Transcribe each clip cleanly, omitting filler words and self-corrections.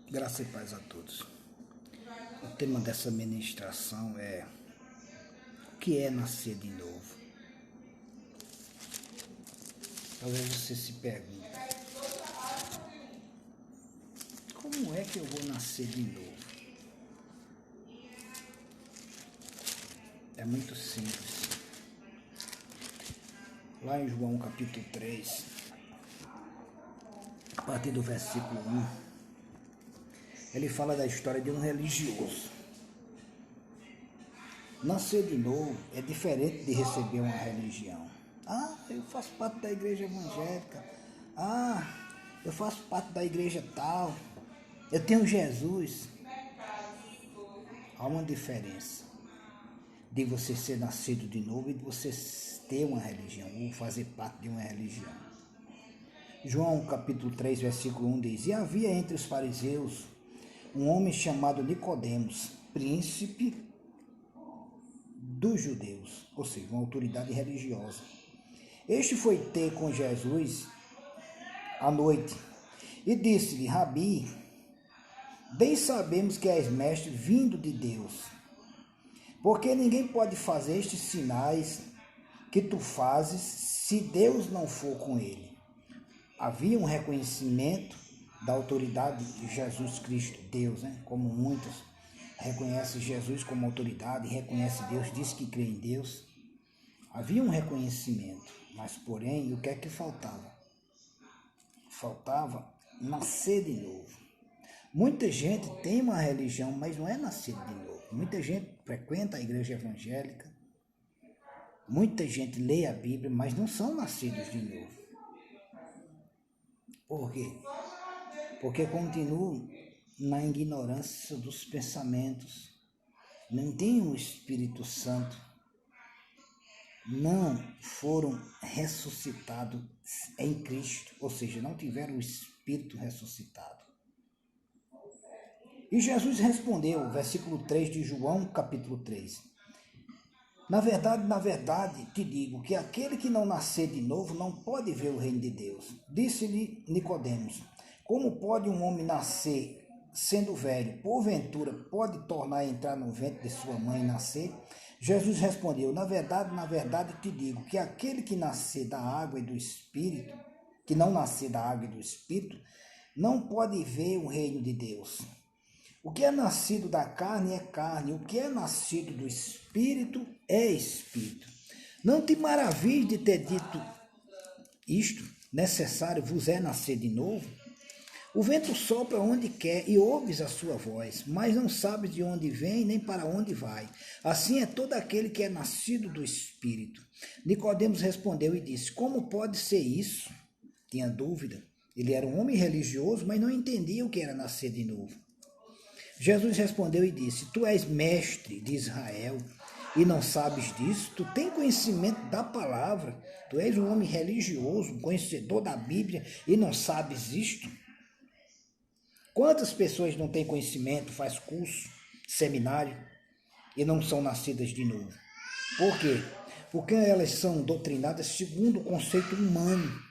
Graça e paz a todos. O tema dessa ministração é: o que é nascer de novo? Talvez você se pergunte: como é que eu vou nascer de novo? É muito simples. Lá em João capítulo 3, a partir do versículo 1, ele fala da história de um religioso. Nascer de novo é diferente de receber uma religião. Ah, eu faço parte da igreja evangélica. Ah, eu faço parte da igreja tal. Eu tenho Jesus. Há uma diferença de você ser nascido de novo e de você ter uma religião, ou fazer parte de uma religião. João capítulo 3, versículo 1 diz: E havia entre os fariseus um homem chamado Nicodemos, príncipe dos judeus, ou seja, uma autoridade religiosa. Este foi ter com Jesus à noite e disse-lhe: Rabi, bem sabemos que és mestre vindo de Deus, porque ninguém pode fazer estes sinais que tu fazes se Deus não for com ele. Havia um reconhecimento da autoridade de Jesus Cristo, Deus, né? Como muitos reconhecem Jesus como autoridade, reconhece Deus, diz que crê em Deus. Havia um reconhecimento, mas porém, o que é que faltava? Faltava nascer de novo. Muita gente tem uma religião, mas não é nascido de novo. Muita gente frequenta a igreja evangélica, muita gente lê a Bíblia, mas não são nascidos de novo. Por quê? Porque continuam na ignorância dos pensamentos, não têm o Espírito Santo, não foram ressuscitados em Cristo, ou seja, não tiveram o Espírito ressuscitado. E Jesus respondeu, versículo 3 de João, capítulo 3. Na verdade, te digo que aquele que não nascer de novo não pode ver o reino de Deus. Disse-lhe Nicodemos: Como pode um homem nascer sendo velho? Porventura, pode tornar a entrar no ventre de sua mãe e nascer? Jesus respondeu: Na verdade, te digo que aquele que nascer da água e do Espírito, que não nascer da água e do Espírito, não pode ver o reino de Deus. O que é nascido da carne é carne, o que é nascido do Espírito é Espírito. Não te maravilhes de ter dito isto, necessário vos é nascer de novo? O vento sopra onde quer e ouves a sua voz, mas não sabes de onde vem nem para onde vai. Assim é todo aquele que é nascido do Espírito. Nicodemos respondeu e disse: Como pode ser isso? Tinha dúvida. Ele era um homem religioso, mas não entendia o que era nascer de novo. Jesus respondeu e disse: Tu és mestre de Israel e não sabes disso? Tu tens conhecimento da palavra? Tu és um homem religioso, um conhecedor da Bíblia e não sabes isto? Quantas pessoas não têm conhecimento, faz curso, seminário e não são nascidas de novo? Por quê? Porque elas são doutrinadas segundo o conceito humano.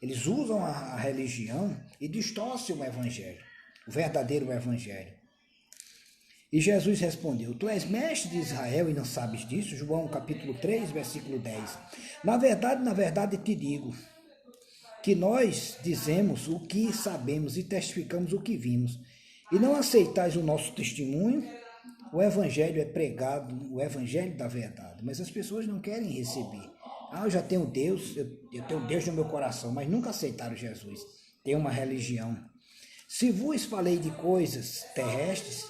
Eles usam a religião e distorcem o evangelho, o verdadeiro evangelho. E Jesus respondeu: Tu és mestre de Israel e não sabes disso? João capítulo 3, versículo 10. Na verdade te digo que nós dizemos o que sabemos e testificamos o que vimos. E não aceitais o nosso testemunho? O evangelho é pregado, o evangelho da verdade, mas as pessoas não querem receber. Eu já tenho Deus, eu tenho Deus no meu coração, mas nunca aceitaram Jesus. Tem uma religião. Se vos falei de coisas terrestres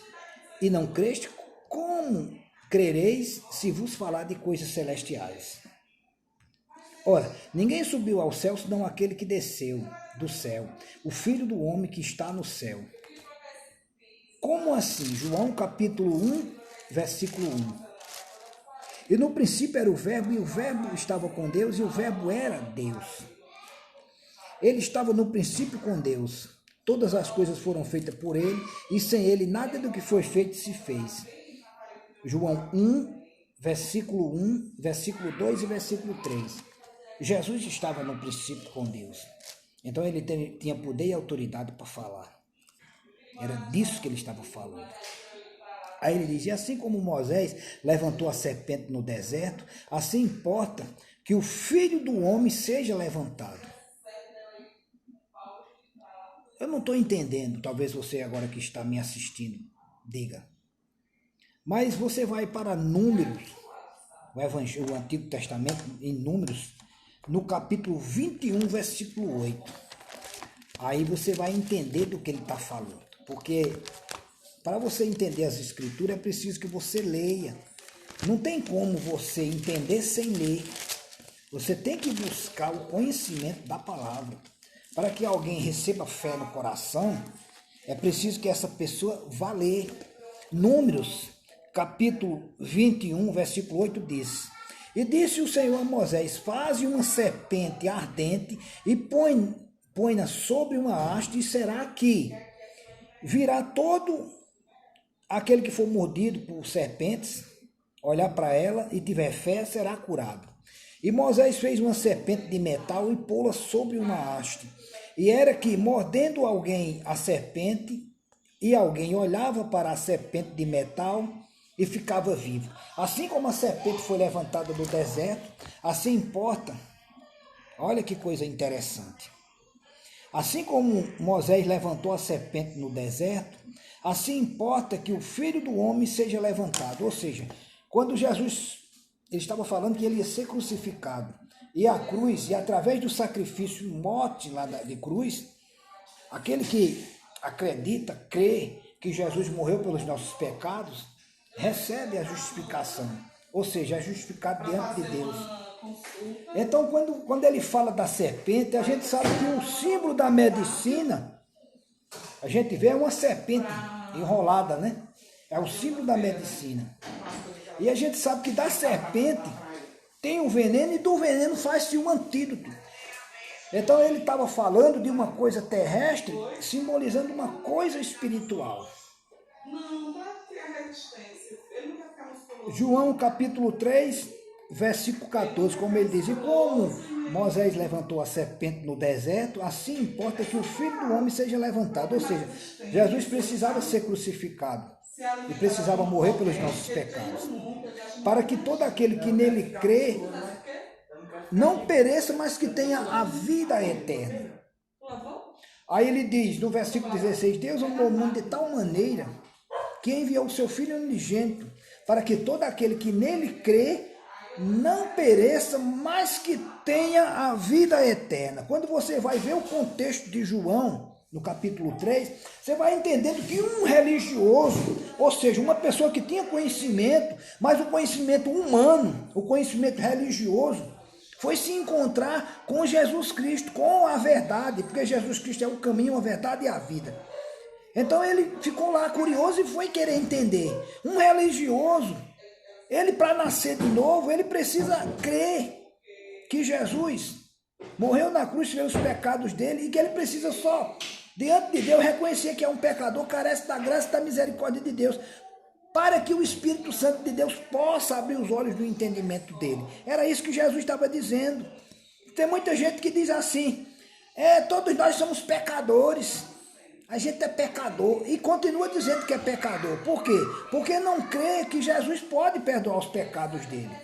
e não creste, como crereis se vos falar de coisas celestiais? Ora, ninguém subiu ao céu senão aquele que desceu do céu, o Filho do homem que está no céu. Como assim? João capítulo 1, versículo 1. E no princípio era o verbo, e o verbo estava com Deus, e o verbo era Deus. Ele estava no princípio com Deus. Todas as coisas foram feitas por ele, e sem ele nada do que foi feito se fez. João 1, versículo 1, versículo 2 e versículo 3. Jesus estava no princípio com Deus. Então ele tinha poder e autoridade para falar. Era disso que ele estava falando. Aí ele diz, e assim como Moisés levantou a serpente no deserto, assim importa que o Filho do Homem seja levantado. Eu não estou entendendo, talvez você agora que está me assistindo, diga. Mas você vai para Números, o Antigo Testamento, em Números, no capítulo 21, versículo 8. Aí você vai entender do que ele está falando. Porque para você entender as Escrituras é preciso que você leia. Não tem como você entender sem ler. Você tem que buscar o conhecimento da palavra. Para que alguém receba fé no coração, é preciso que essa pessoa vá ler. Números, capítulo 21, versículo 8 diz: E disse o Senhor a Moisés, faze uma serpente ardente e põe-na sobre uma haste, e será que virá todo aquele que for mordido por serpentes, olhar para ela e tiver fé, será curado. E Moisés fez uma serpente de metal e pô-la sobre uma haste. E era que, mordendo alguém a serpente, e alguém olhava para a serpente de metal e ficava vivo. Assim como a serpente foi levantada do deserto, assim importa. Olha que coisa interessante. Assim como Moisés levantou a serpente no deserto, assim importa que o Filho do Homem seja levantado. Ou seja, quando Jesus, ele estava falando que ele ia ser crucificado, e a cruz, e através do sacrifício, morte lá de cruz, aquele que acredita, crê que Jesus morreu pelos nossos pecados, recebe a justificação, ou seja, é justificado diante de Deus. Então, quando ele fala da serpente, a gente sabe que o símbolo da medicina, a gente vê uma serpente enrolada, né? É o símbolo da medicina. E a gente sabe que da serpente tem um veneno e do veneno faz-se um antídoto. Então ele estava falando de uma coisa terrestre, simbolizando uma coisa espiritual. João capítulo 3, versículo 14, como ele diz, e como Moisés levantou a serpente no deserto, assim importa que o Filho do Homem seja levantado. Ou seja, Jesus precisava ser crucificado e precisava morrer pelos nossos pecados, para que todo aquele que nele crê não pereça, mas que tenha a vida eterna. Aí ele diz, no versículo 16, Deus amou o mundo de tal maneira que enviou o seu Filho unigênito, para que todo aquele que nele crê não pereça, mas que tenha a vida eterna. Quando você vai ver o contexto de João, no capítulo 3, você vai entendendo que um religioso, ou seja, uma pessoa que tinha conhecimento, mas o conhecimento humano, o conhecimento religioso, foi se encontrar com Jesus Cristo, com a verdade, porque Jesus Cristo é o caminho, a verdade e a vida. Então ele ficou lá curioso e foi querer entender. Um religioso, ele para nascer de novo, ele precisa crer que Jesus morreu na cruz pelos pecados dele e que ele precisa só, diante de Deus, reconhecer que é um pecador, carece da graça e da misericórdia de Deus, para que o Espírito Santo de Deus possa abrir os olhos do entendimento dele. Era isso que Jesus estava dizendo. Tem muita gente que diz assim, todos nós somos pecadores, a gente é pecador, e continua dizendo que é pecador. Por quê? Porque não crê que Jesus pode perdoar os pecados dele.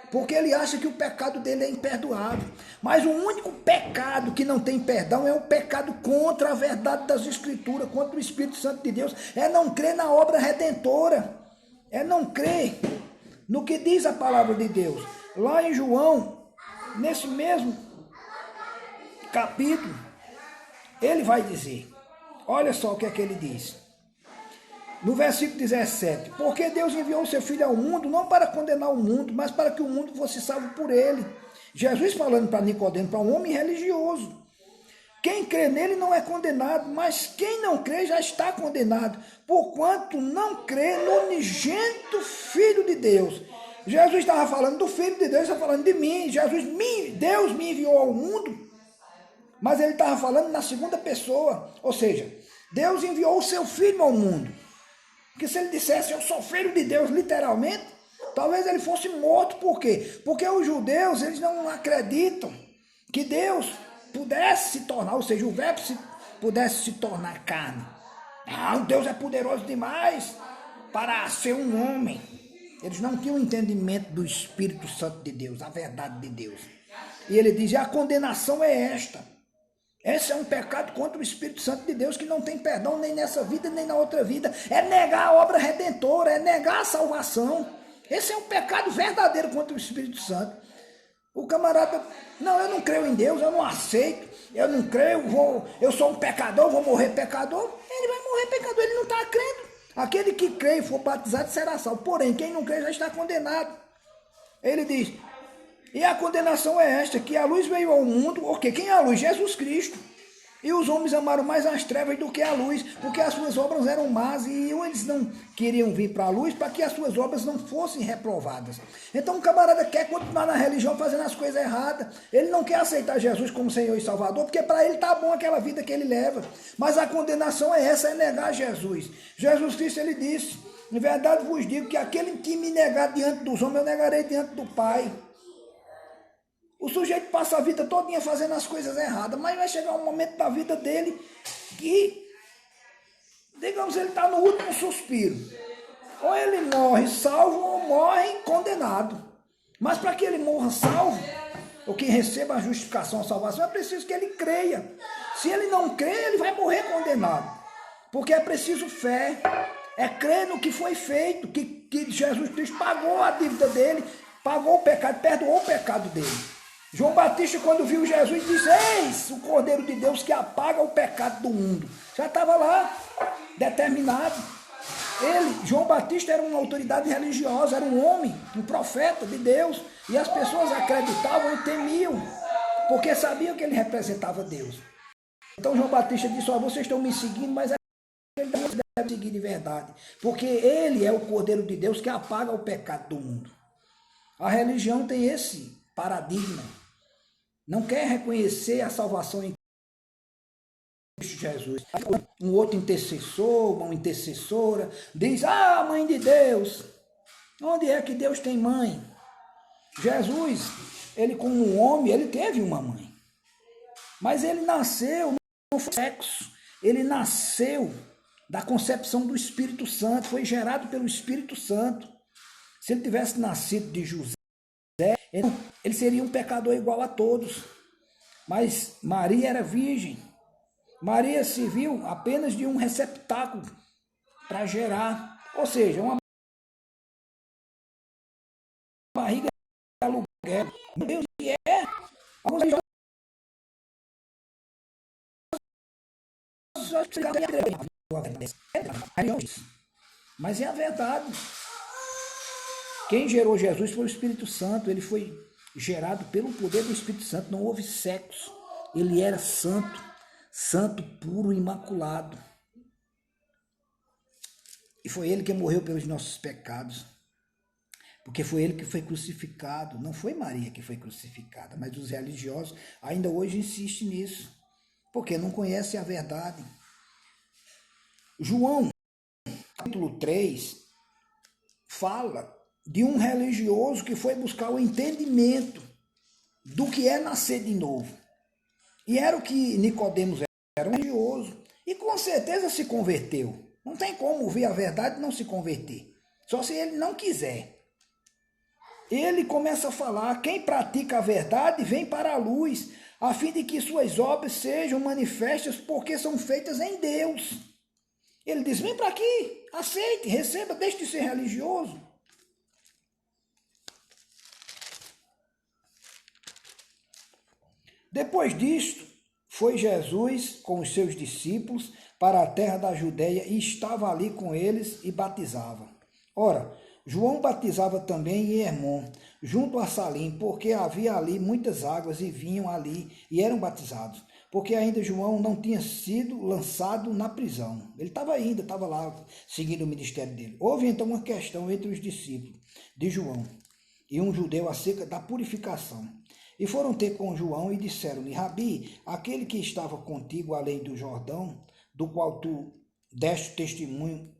Porque ele acha que o pecado dele é imperdoável. Mas o único pecado que não tem perdão é o pecado contra a verdade das Escrituras, contra o Espírito Santo de Deus. É não crer na obra redentora. É não crer no que diz a palavra de Deus. Lá em João, nesse mesmo capítulo, ele vai dizer, olha só o que é que ele diz. No versículo 17, porque Deus enviou o seu Filho ao mundo, não para condenar o mundo, mas para que o mundo fosse salvo por ele. Jesus falando para Nicodemo, para um homem religioso. Quem crê nele não é condenado, mas quem não crê já está condenado, porquanto não crê no unigênito Filho de Deus. Jesus estava falando do Filho de Deus, estava falando de mim. Deus me enviou ao mundo, mas ele estava falando na segunda pessoa. Ou seja, Deus enviou o seu Filho ao mundo. Porque se ele dissesse, eu sou filho de Deus, literalmente, talvez ele fosse morto. Por quê? Porque os judeus, eles não acreditam que Deus pudesse se tornar, ou seja, o verbo pudesse se tornar carne. Deus é poderoso demais para ser um homem. Eles não tinham entendimento do Espírito Santo de Deus, a verdade de Deus. E ele diz, a condenação é esta. Esse é um pecado contra o Espírito Santo de Deus que não tem perdão nem nessa vida, nem na outra vida. É negar a obra redentora, é negar a salvação. Esse é um pecado verdadeiro contra o Espírito Santo. O camarada, não, eu não creio em Deus, eu não aceito, eu não creio, eu sou um pecador, vou morrer pecador. Ele vai morrer pecador, ele não está crendo. Aquele que crê e for batizado será salvo. Porém, quem não crê já está condenado. Ele diz, e a condenação é esta, que a luz veio ao mundo, porque quem é a luz? Jesus Cristo. E os homens amaram mais as trevas do que a luz, porque as suas obras eram más e eles não queriam vir para a luz para que as suas obras não fossem reprovadas. Então o camarada quer continuar na religião fazendo as coisas erradas. Ele não quer aceitar Jesus como Senhor e Salvador, porque para ele está bom aquela vida que ele leva. Mas a condenação é essa, é negar Jesus. Jesus Cristo, ele disse, em verdade vos digo que aquele que me negar diante dos homens, eu negarei diante do Pai. O sujeito passa a vida todinha fazendo as coisas erradas, mas vai chegar um momento da vida dele que, digamos, ele está no último suspiro. Ou ele morre salvo ou morre condenado. Mas para que ele morra salvo, ou que receba a justificação, a salvação, é preciso que ele creia. Se ele não crer, ele vai morrer condenado. Porque é preciso fé, é crer no que foi feito, que Jesus Cristo pagou a dívida dele, pagou o pecado, perdoou o pecado dele. João Batista, quando viu Jesus, disse, eis o Cordeiro de Deus que apaga o pecado do mundo. Já estava lá, determinado. Ele, João Batista, era uma autoridade religiosa, era um homem, um profeta de Deus. E as pessoas acreditavam e temiam, porque sabiam que ele representava Deus. Então João Batista disse, vocês estão me seguindo, mas ele deve seguir de verdade. Porque ele é o Cordeiro de Deus que apaga o pecado do mundo. A religião tem esse paradigma. Não quer reconhecer a salvação em Cristo Jesus. Um outro intercessor, uma intercessora, diz, mãe de Deus. Onde é que Deus tem mãe? Jesus, ele como um homem, ele teve uma mãe. Mas ele nasceu, não foi sexo. Ele nasceu da concepção do Espírito Santo, foi gerado pelo Espírito Santo. Se ele tivesse nascido de José, ele seria um pecador igual a todos. Mas Maria era virgem. Maria se viu apenas de um receptáculo para gerar. Ou seja, uma barriga de aluguel. Meu Deus, e é. Alguns mas é a verdade. Quem gerou Jesus foi o Espírito Santo. Ele foi gerado pelo poder do Espírito Santo. Não houve sexo. Ele era santo, santo, puro, imaculado. E foi ele que morreu pelos nossos pecados. Porque foi ele que foi crucificado. Não foi Maria que foi crucificada, mas os religiosos ainda hoje insistem nisso. Porque não conhecem a verdade. João, capítulo 3, fala de um religioso que foi buscar o entendimento do que é nascer de novo. E era o que Nicodemos era, um religioso. E com certeza se converteu. Não tem como ver a verdade e não se converter. Só se ele não quiser. Ele começa a falar, quem pratica a verdade vem para a luz, a fim de que suas obras sejam manifestas porque são feitas em Deus. Ele diz, vem para aqui, aceite, receba, deixe de ser religioso. Depois disto, foi Jesus com os seus discípulos para a terra da Judeia e estava ali com eles e batizava. Ora, João batizava também em Hermon, junto a Salim, porque havia ali muitas águas e vinham ali e eram batizados, porque ainda João não tinha sido lançado na prisão. Ele estava lá seguindo o ministério dele. Houve então uma questão entre os discípulos de João e um judeu acerca da purificação. E foram ter com João e disseram-lhe, Rabi, aquele que estava contigo além do Jordão, do qual tu deste testemunho,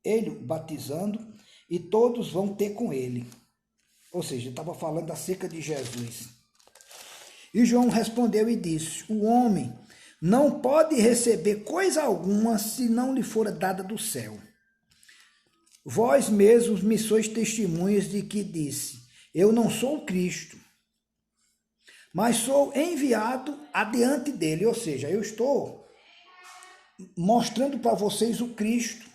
ele batizando, e todos vão ter com ele. Ou seja, estava falando acerca de Jesus. E João respondeu e disse, o homem não pode receber coisa alguma se não lhe for dada do céu. Vós mesmos me sois testemunhas de que disse, eu não sou o Cristo, mas sou enviado adiante dele. Ou seja, eu estou mostrando para vocês o Cristo.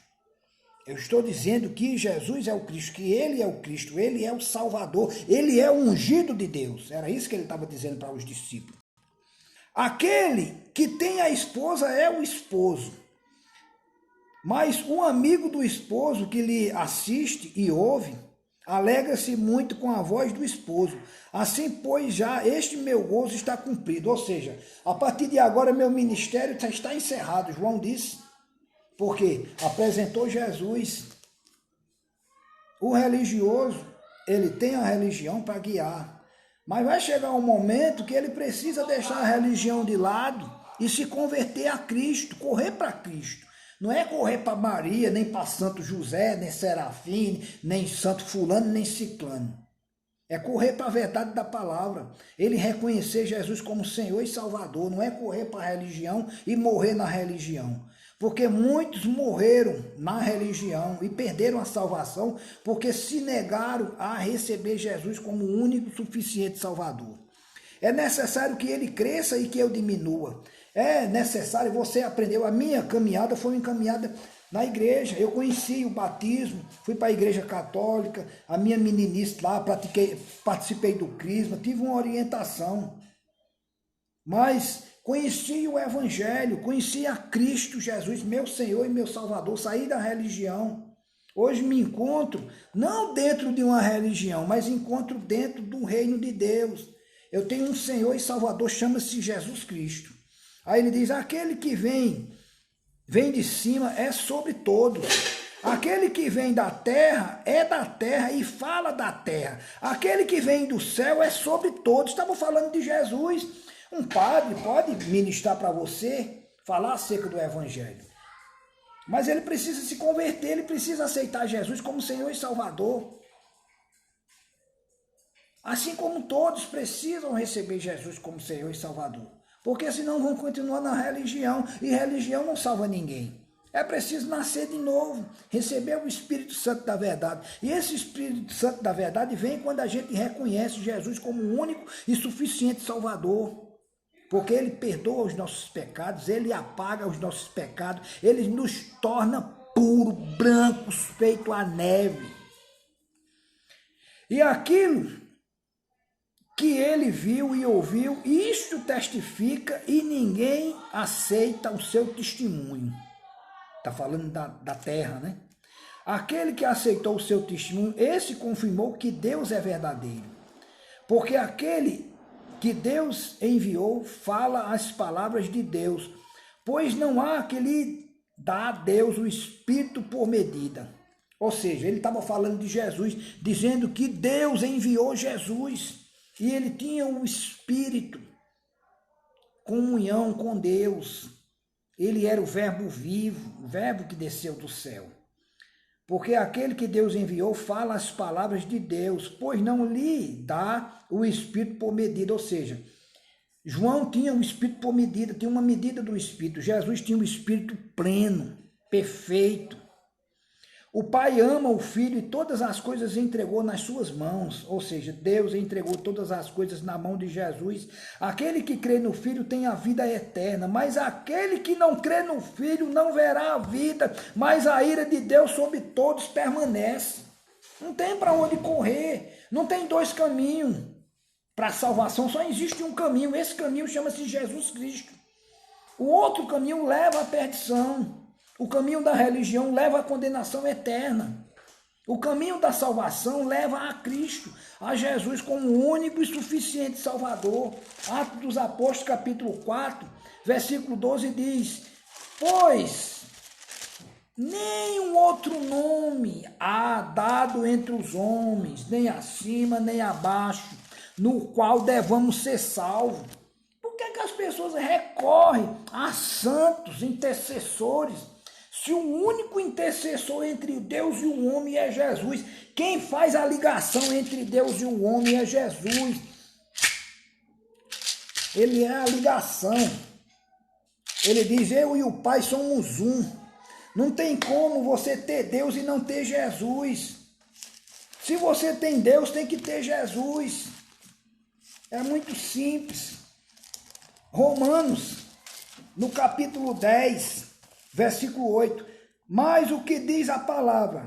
Eu estou dizendo que Jesus é o Cristo, que ele é o Cristo, ele é o Salvador, ele é o ungido de Deus. Era isso que ele estava dizendo para os discípulos. Aquele que tem a esposa é o esposo. Mas o amigo do esposo que lhe assiste e ouve, alegra-se muito com a voz do esposo. Assim, pois, já este meu gozo está cumprido. Ou seja, a partir de agora meu ministério está encerrado. João disse, porque apresentou Jesus. O religioso, ele tem a religião para guiar. Mas vai chegar um momento que ele precisa deixar a religião de lado e se converter a Cristo, correr para Cristo. Não é correr para Maria, nem para Santo José, nem Serafim, nem Santo Fulano, nem Ciclano. É correr para a verdade da palavra. Ele reconhecer Jesus como Senhor e Salvador. Não é correr para a religião e morrer na religião. Porque muitos morreram na religião e perderam a salvação porque se negaram a receber Jesus como o único e suficiente Salvador. É necessário que ele cresça e que eu diminua. É necessário, você aprendeu, a minha caminhada foi uma caminhada na igreja. Eu conheci o batismo, fui para a igreja católica, a minha meninice lá, participei do crisma, tive uma orientação. Mas conheci o evangelho, conheci a Cristo Jesus, meu Senhor e meu Salvador, saí da religião. Hoje me encontro, não dentro de uma religião, mas encontro dentro do reino de Deus. Eu tenho um Senhor e Salvador, chama-se Jesus Cristo. Aí ele diz, aquele que vem de cima é sobre todos. Aquele que vem da terra é da terra e fala da terra. Aquele que vem do céu é sobre todos. Estamos falando de Jesus. Um padre pode ministrar para você, falar acerca do evangelho. Mas ele precisa se converter, ele precisa aceitar Jesus como Senhor e Salvador. Assim como todos precisam receber Jesus como Senhor e Salvador. Porque senão vão continuar na religião, e religião não salva ninguém. É preciso nascer de novo, receber o Espírito Santo da verdade. E esse Espírito Santo da verdade vem quando a gente reconhece Jesus como o único e suficiente Salvador. Porque ele perdoa os nossos pecados, ele apaga os nossos pecados, ele nos torna puros, brancos, feito a neve. E aquilo que ele viu e ouviu, isto testifica e ninguém aceita o seu testemunho. Está falando da terra, né? Aquele que aceitou o seu testemunho, esse confirmou que Deus é verdadeiro. Porque aquele que Deus enviou fala as palavras de Deus, pois não há que lhe dá a Deus o Espírito por medida. Ou seja, ele estava falando de Jesus, dizendo que Deus enviou Jesus. E ele tinha o Espírito, comunhão com Deus. Ele era o verbo vivo, o verbo que desceu do céu. Porque aquele que Deus enviou fala as palavras de Deus, pois não lhe dá o Espírito por medida. Ou seja, João tinha o Espírito por medida, tinha uma medida do Espírito. Jesus tinha o Espírito pleno, perfeito. O Pai ama o Filho e todas as coisas entregou nas suas mãos. Ou seja, Deus entregou todas as coisas na mão de Jesus. Aquele que crê no Filho tem a vida eterna, mas aquele que não crê no Filho não verá a vida, mas a ira de Deus sobre todos permanece. Não tem para onde correr, não tem dois caminhos para a salvação, só existe um caminho, esse caminho chama-se Jesus Cristo. O outro caminho leva à perdição. O caminho da religião leva à condenação eterna. O caminho da salvação leva a Cristo, a Jesus como o único e suficiente Salvador. Atos dos Apóstolos, capítulo 4, versículo 12 diz, pois nenhum outro nome há dado entre os homens, nem acima, nem abaixo, no qual devamos ser salvos. Por que as pessoas recorrem a santos, intercessores, se o único intercessor entre Deus e o homem é Jesus? Quem faz a ligação entre Deus e o homem é Jesus. Ele é a ligação. Ele diz, eu e o Pai somos um. Não tem como você ter Deus e não ter Jesus. Se você tem Deus, tem que ter Jesus. É muito simples. Romanos, no capítulo 10, versículo 8. Mas o que diz a palavra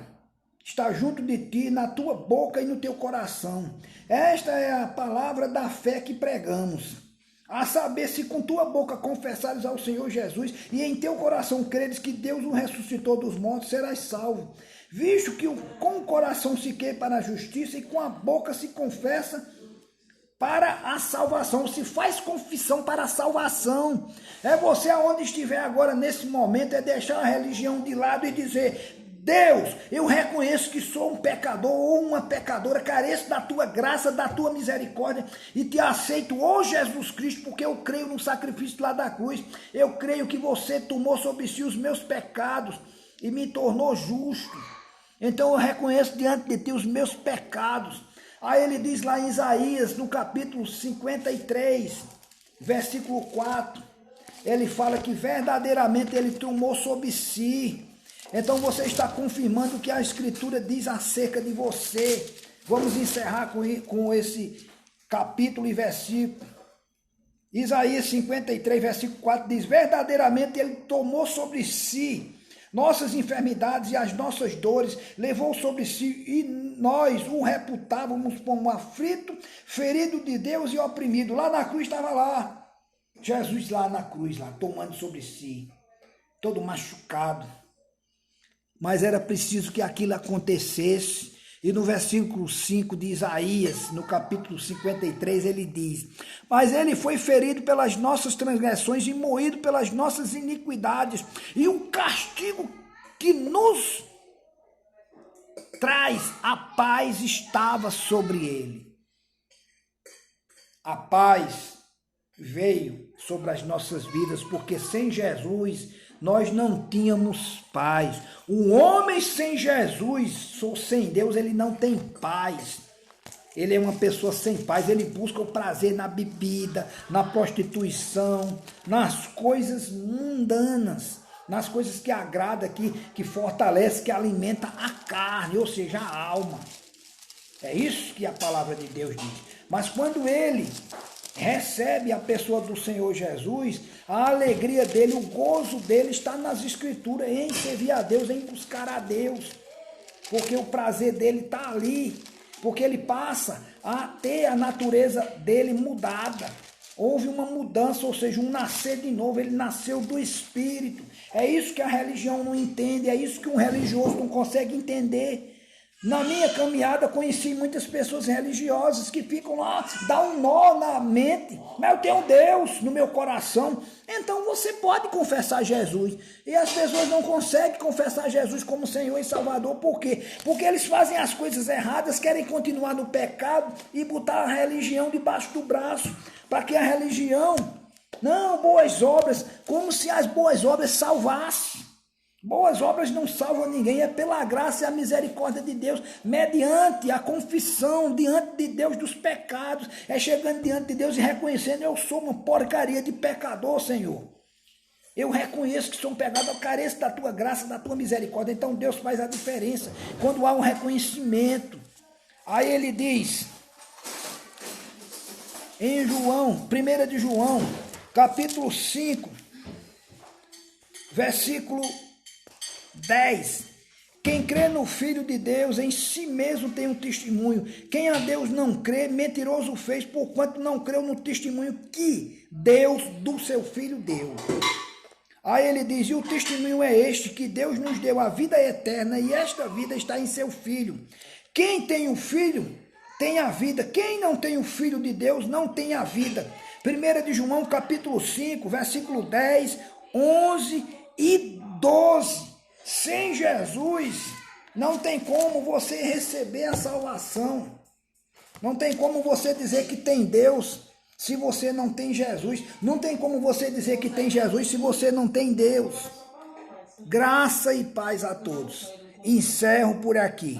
está junto de ti, na tua boca e no teu coração. Esta é a palavra da fé que pregamos. A saber, se com tua boca confessares ao Senhor Jesus e em teu coração creres que Deus o ressuscitou dos mortos, serás salvo. Visto que com o coração se crê para a justiça e com a boca se confessa para a salvação, se faz confissão para a salvação. É você aonde estiver agora nesse momento, é deixar a religião de lado e dizer, Deus, eu reconheço que sou um pecador ou uma pecadora, careço da tua graça, da tua misericórdia e te aceito, ó Jesus Cristo, porque eu creio no sacrifício lá da cruz. Eu creio que você tomou sobre si os meus pecados e me tornou justo. Então eu reconheço diante de ti os meus pecados. Aí ele diz lá em Isaías, no capítulo 53, versículo 4, ele fala que verdadeiramente ele tomou sobre si. Então você está confirmando o que a Escritura diz acerca de você. Vamos encerrar com esse capítulo e versículo. Isaías 53, versículo 4 diz, verdadeiramente ele tomou sobre si nossas enfermidades e as nossas dores, levou sobre si e nós o reputávamos como aflito, ferido de Deus e oprimido. Lá na cruz estava lá, Jesus lá na cruz, lá tomando sobre si, todo machucado. Mas era preciso que aquilo acontecesse. E no versículo 5 de Isaías, no capítulo 53, ele diz, mas ele foi ferido pelas nossas transgressões e moído pelas nossas iniquidades, e o castigo que nos traz a paz estava sobre ele. A paz veio sobre as nossas vidas, porque sem Jesus nós não tínhamos paz. O homem sem Jesus, sem Deus, ele não tem paz. Ele é uma pessoa sem paz, ele busca o prazer na bebida, na prostituição, nas coisas mundanas, nas coisas que agrada, que fortalece, que alimenta a carne, ou seja, a alma. É isso que a palavra de Deus diz. Mas quando ele recebe a pessoa do Senhor Jesus, a alegria dele, o gozo dele está nas Escrituras, em servir a Deus, em buscar a Deus, porque o prazer dele está ali, porque ele passa a ter a natureza dele mudada. Houve uma mudança, ou seja, um nascer de novo, ele nasceu do Espírito. É isso que a religião não entende, é isso que um religioso não consegue entender. Na minha caminhada, conheci muitas pessoas religiosas que ficam lá, dá um nó na mente, mas eu tenho Deus no meu coração. Então você pode confessar Jesus. E as pessoas não conseguem confessar Jesus como Senhor e Salvador. Por quê? Porque eles fazem as coisas erradas, querem continuar no pecado e botar a religião debaixo do braço. Para que a religião, não, boas obras, como se as boas obras salvassem. Boas obras não salvam ninguém, é pela graça e a misericórdia de Deus, mediante a confissão diante de Deus dos pecados, é chegando diante de Deus e reconhecendo, eu sou uma porcaria de pecador, Senhor. Eu reconheço que sou um pecador, eu careço da tua graça, da tua misericórdia. Então Deus faz a diferença, quando há um reconhecimento. Aí ele diz, em João, 1 de João, capítulo 5, versículo 10. Quem crê no Filho de Deus, em si mesmo tem um testemunho. Quem a Deus não crê, mentiroso fez, porquanto não creu no testemunho que Deus do seu Filho deu. Aí ele diz, e o testemunho é este, que Deus nos deu a vida eterna, e esta vida está em seu Filho. Quem tem o Filho, tem a vida. Quem não tem o Filho de Deus, não tem a vida. 1 de João, capítulo 5, versículo 10, 11 e 12. Sem Jesus, não tem como você receber a salvação. Não tem como você dizer que tem Deus se você não tem Jesus. Não tem como você dizer que tem Jesus se você não tem Deus. Graça e paz a todos. Encerro por aqui.